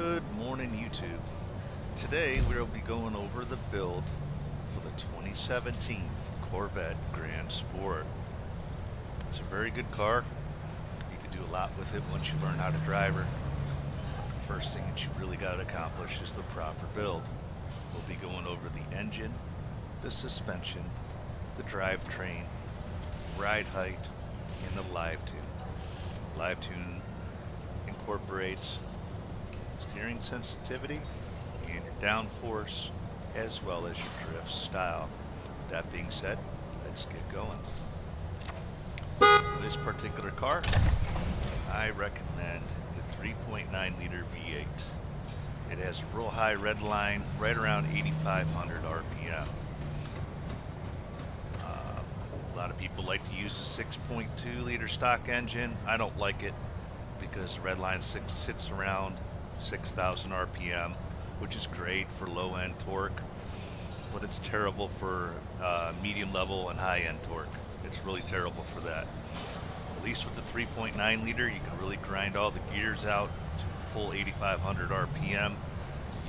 Good morning, YouTube. Today we'll be going over the build for the 2017 Corvette Grand Sport. It's a very good car. You can do a lot with it once you learn how to drive her. The first thing that you really got to accomplish is the proper build. We'll be going over the engine, the suspension, the drivetrain, ride height, and the live tune. Live tune incorporates steering sensitivity and your downforce as well as your drift style. With that being said, let's get going. For this particular car, I recommend the 3.9 liter V8. It has a real high red line, right around 8,500 RPM. A lot of people like to use the 6.2 liter stock engine. I don't like it because the red line sits around 6,000 RPM, which is great for low-end torque, but it's terrible for medium level and high-end torque. It's really terrible for that. At least with the 3.9 liter, you can really grind all the gears out to full 8,500 RPM.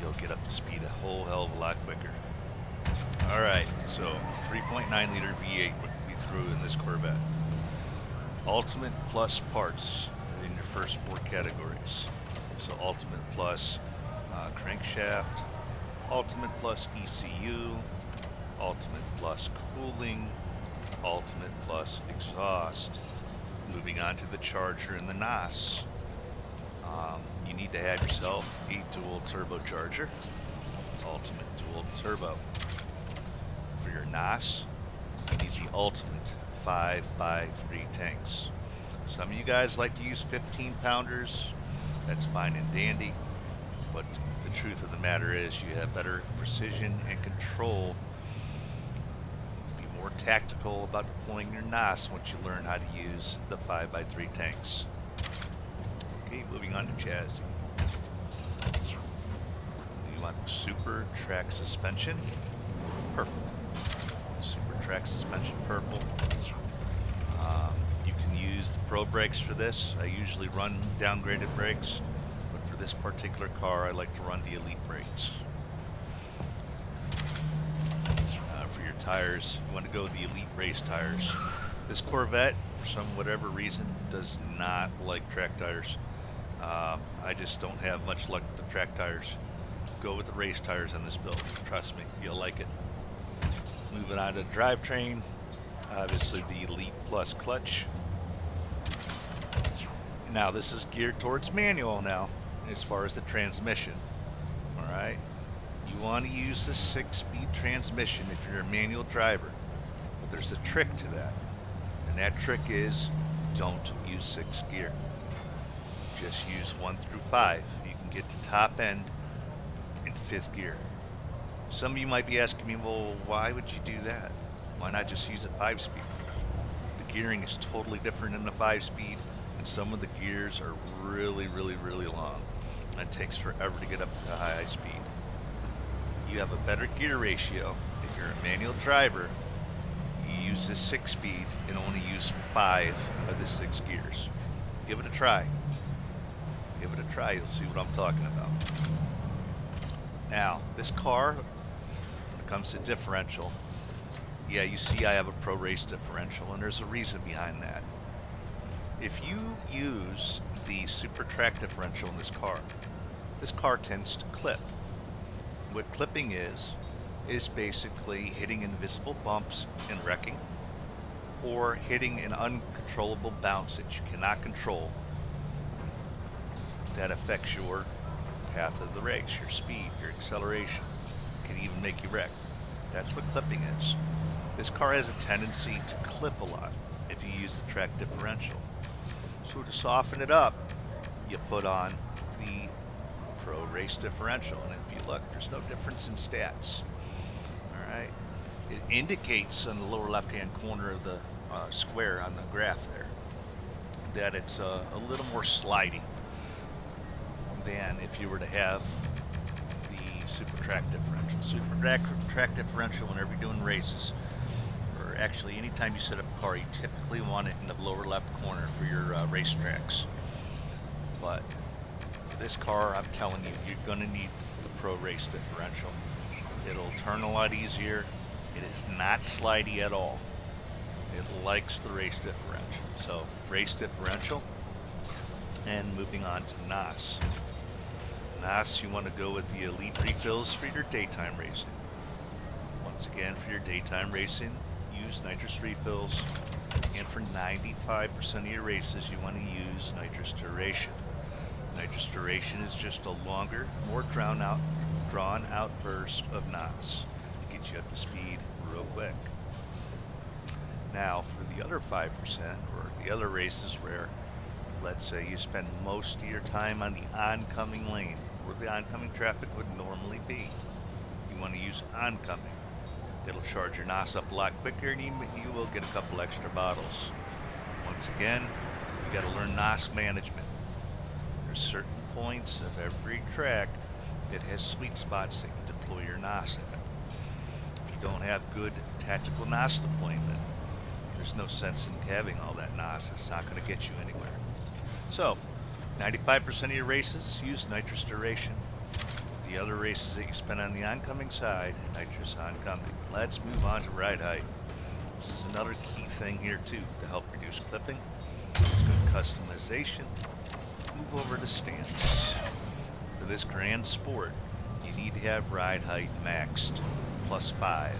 You'll get up to speed a whole hell of a lot quicker. Alright, so 3.9 liter V8 would be through in this Corvette. Ultimate Plus parts in your first four categories. So Ultimate Plus crankshaft, Ultimate Plus ECU, Ultimate Plus cooling, Ultimate Plus exhaust. Moving on to the charger and the NOS. You need to have yourself a dual turbocharger, Ultimate Dual Turbo. For your NOS, you need the Ultimate 5x3 tanks. Some of you guys like to use 15-pounders. That's fine and dandy, but the truth of the matter is you have better precision and control. Be more tactical about deploying your NOS once you learn how to use the 5x3 tanks. Okay, moving on to chassis. You want super track suspension, purple. Super track suspension, purple. You can use the Pro brakes for this. I usually run downgraded brakes, but for this particular car, I like to run the Elite brakes. For your tires, you want to go with the Elite race tires. This Corvette, for some whatever reason, does not like track tires. I just don't have much luck with the track tires. Go with the race tires on this build. Trust me, you'll like it. Moving on to the drivetrain, obviously the Elite Plus clutch. Now this is geared towards manual now, as far as the transmission. Alright, you want to use the 6-speed transmission if you're a manual driver, but there's a trick to that, and that trick is don't use 6th gear. Just use 1 through 5. You can get the top end in 5th gear. Some of you might be asking me, well, why would you do that? Why not just use a 5-speed? The gearing is totally different in the 5-speed, and some of the gears are really long. And it takes forever to get up to high speed. You have a better gear ratio. If you're a manual driver, you use this 6-speed and only use 5 of the 6 gears. Give it a try. Give it a try, you'll see what I'm talking about. Now, this car, when it comes to differential, yeah, you see I have a Pro Race differential, and there's a reason behind that. If you use the Super Track differential in this car tends to clip. What clipping is basically hitting invisible bumps and wrecking, or hitting an uncontrollable bounce that you cannot control that affects your path of the race, your speed, your acceleration. It can even make you wreck. That's what clipping is. This car has a tendency to clip a lot if you use the track differential. So to soften it up, you put on the Pro Race differential, and if you look, there's no difference in stats. Alright, it indicates on the lower left hand corner of the square on the graph there that it's a little more sliding than if you were to have the Super Track differential. Super track differential, whenever you're doing races, or actually anytime you set up a car, you typically want it in the lower left corner for your race tracks. But this car, I'm telling you, you're going to need the Pro Race differential. It'll turn a lot easier. It is not slidey at all. It likes the race differential. So, race differential. And moving on to NOS. NOS, you want to go with the Elite refills for your daytime racing. Once again, for your daytime racing, use nitrous refills. And for 95% of your races, you want to use nitrous duration. Nitrous duration is just a longer, more drawn out burst of NOS to get you up to speed real quick. Now, for the other 5%, or the other races where, let's say, you spend most of your time on the oncoming lane, where the oncoming traffic would normally be, you want to use oncoming. It'll charge your NOS up a lot quicker, and you will get a couple extra bottles. Once again, you got to learn NOS management. There's certain points of every track that has sweet spots that you deploy your NOS at. If you don't have good tactical NOS deployment, there's no sense in having all that NOS. It's not going to get you anywhere. So, 95% of your races use nitrous duration. The other races that you spend on the oncoming side, nitrous oncoming. Let's move on to ride height. This is another key thing here too to help reduce clipping. It's good customization. Move over to stance. For this grand sport, you need to have ride height maxed, +5.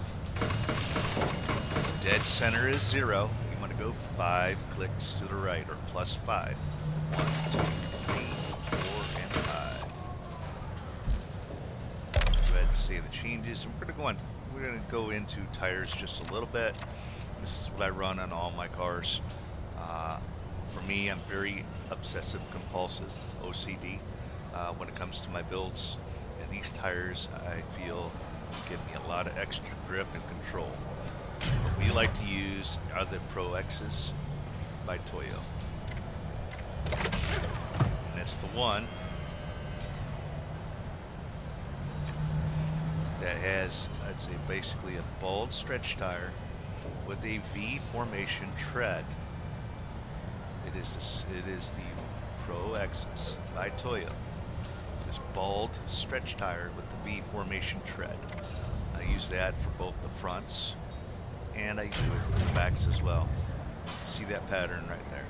Dead center is 0. You want to go 5 clicks to the right, or +5. 1, 2, 3, 4, and 5. Go ahead and save the changes. And we're gonna go into tires just a little bit. This is what I run on all my cars. For me, I'm very obsessive compulsive, OCD, when it comes to my builds. And these tires, I feel, give me a lot of extra grip and control. What we like to use are the Pro X's by Toyo. And it's the one that has, I'd say, basically a bald stretch tire with a V formation tread. It is the Pro X's by Toyo. This bald stretch tire with the V formation tread. I use that for both the fronts and I do it for the backs as well. See that pattern right there?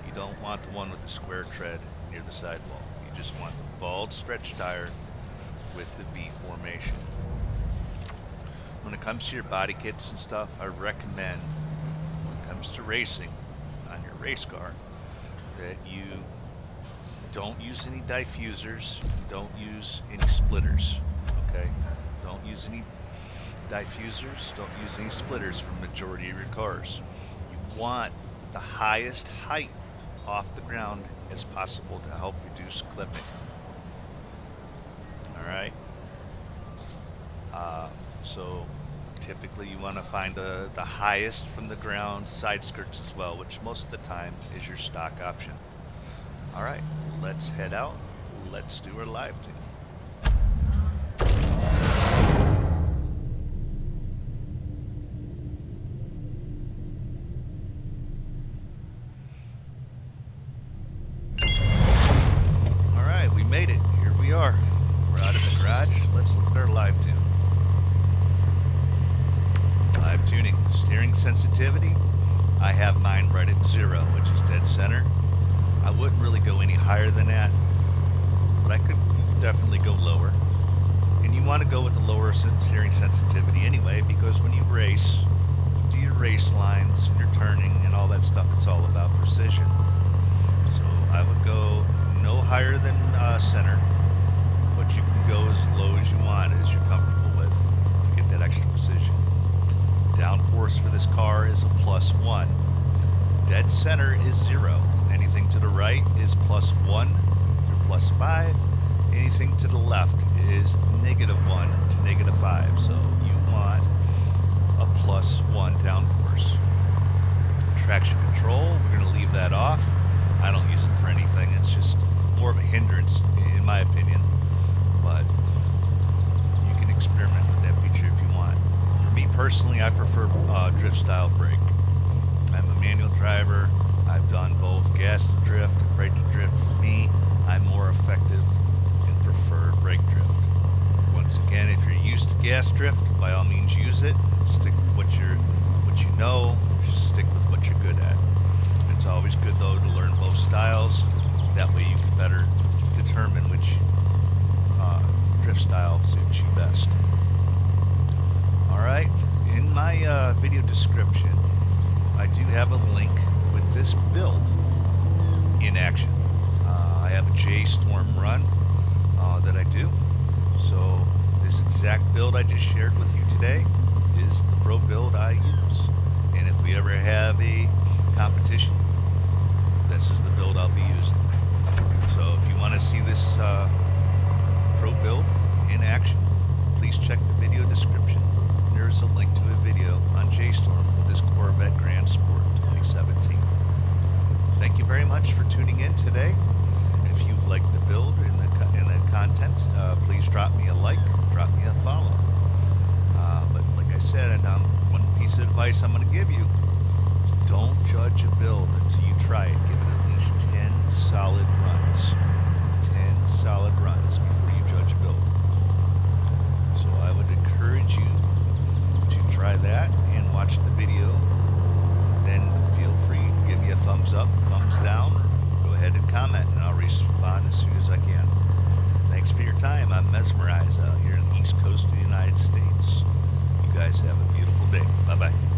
You don't want the one with the square tread near the sidewall. You just want the bald stretch tire with the V formation. When it comes to your body kits and stuff, I recommend, when it comes to racing on your race car, that you don't use any diffusers, don't use any splitters, okay? Don't use any diffusers, don't use any splitters for the majority of your cars. You want the highest height off the ground as possible to help reduce clipping. Alright? So typically you want to find the highest from the ground side skirts as well, which most of the time is your stock option. Alright, let's head out. Let's do our live tune. Made it. Here we are. We're out of the garage. Let's look at our live tune. Live tuning. Steering sensitivity. I have mine right at 0, which is dead center. I wouldn't really go any higher than that, but I could definitely go lower. And you want to go with the lower steering sensitivity anyway, because when you race, you do your race lines and your turning and all that stuff. It's all about precision. So I would go no higher than center, but you can go as low as you want, as you're comfortable with, to get that extra precision. Downforce for this car is a +1. Dead center is 0. Anything to the right is +1 to +5. Anything to the left is -1 to -5. So you want a +1 downforce. Traction control, we're going to leave that off. I don't use it for anything. It's just more of a hindrance, in my opinion. But you can experiment with that feature if you want. For me personally, I prefer drift style brake. I'm a manual driver. I've done both gas to drift, brake to drift. For me, I'm more effective And if you're used to gas drift, by all means use it. Stick with what you know. Stick with what you're good at. It's always good though to learn both styles. That way you can better determine which drift style suits you best. Alright, in my video description, I do have a link with this build in action. I have a J-Storm run that I do. So this exact build I just shared with you today is the pro build I use. And if we ever have a competition, this is the build I'll be using. So if you want to see this pro build in action, please check the video description. There's a link to a video on J-Storm with this Corvette Grand Sport 2017. Thank you very much for tuning in today. If you like the build and the content, please drop me a like, drop me a follow. But like I said, one piece of advice I'm going to give you is don't judge a build until you try it. Give it at least 10 solid runs. 10 solid runs before you judge a build. So I would encourage you to try that and watch the video. Then feel free to give me a thumbs up, thumbs down, or go ahead and comment, and I'll respond as soon as I can. Thanks for your time. I'm MeZMerEyeeZ out here in the East Coast of the United States. You guys have a beautiful day. Bye-bye.